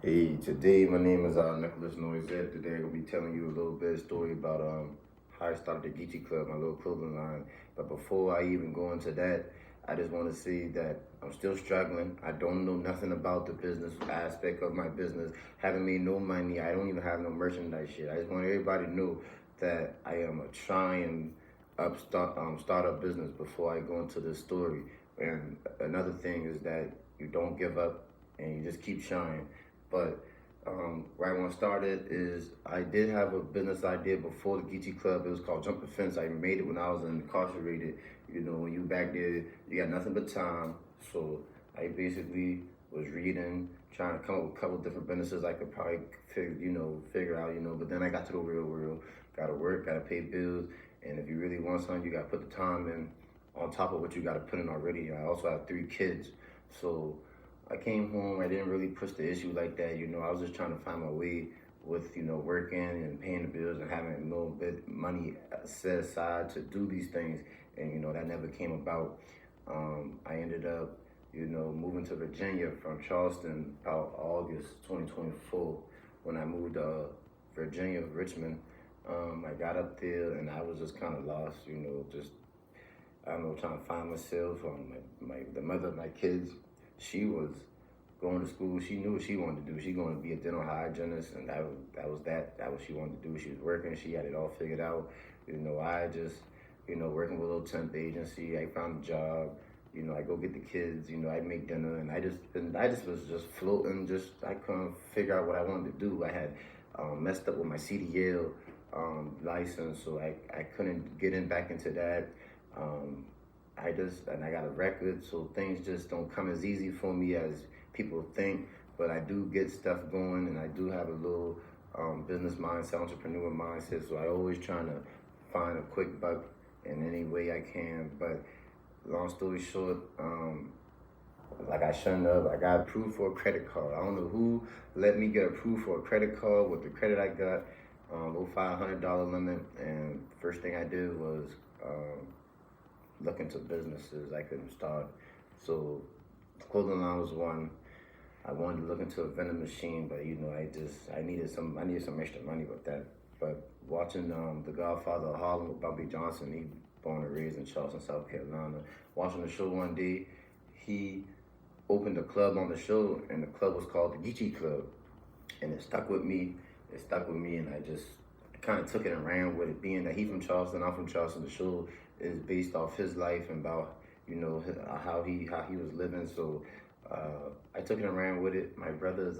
Hey, today my name is Nicholas Noisette. Today I'm gonna be telling you a little bit of story about how I started the GEECHEE Club, my little clothing line. But before I even go into that, I just want to say that I'm still struggling. I don't know nothing about the business aspect of my business. Haven't made no money. I don't even have no merchandise shit. I just want everybody to know that I am a trying startup business before I go into this story. And another thing is that you don't give up and you just keep trying. But where I want to start it is I did have a business idea before the GEECHEE Club. It was called Jump the Fence. I made it when I was incarcerated. You know, when you back there, you got nothing but time. So I basically was reading, trying to come up with a couple different businesses I could probably figure out. But then I got to the real world. Got to work, got to pay bills, and if you really want something, you got to put the time in on top of what you got to put in already. I also have 3 kids, so I came home. I didn't really push the issue like that. I was just trying to find my way with working and paying the bills and having a little bit money set aside to do these things. And that never came about. I ended up moving to Virginia from Charleston about August 2024. When I moved to Virginia, Richmond, I got up there and I was just kind of lost. Just I don't know, trying to find myself. The mother of my kids, she was going to school. She knew what she wanted to do. She going to be a dental hygienist, and that was what she wanted to do. She was working. She had it all figured out. I just working with a little temp agency. I found a job. I go get the kids. I make dinner, and I just was just floating. I couldn't figure out what I wanted to do. I had messed up with my CDL license, so I couldn't get in back into that. Um, I got a record, so things just don't come as easy for me as people think. But I do get stuff going, and I do have a little business mindset, entrepreneur mindset. So I always trying to find a quick buck in any way I can. But long story short, like I shouldn't have. I got approved for a credit card. I don't know who let me get approved for a credit card with the credit I got, over $500 limit. And first thing I did was look into businesses I couldn't start. So clothing line was one. I wanted to look into a vending machine, but I needed some extra money with that. But watching The Godfather of Harlem with Bobby Johnson, he born and raised in Charleston, South Carolina. Watching the show one day, he opened a club on the show, and the club was called the GEECHEE Club, and it stuck with me. And I just kind of took it and ran with it. Being that he's from Charleston, I'm from Charleston. The show is based off his life and about how he was living. So I took it and ran with it. My brother is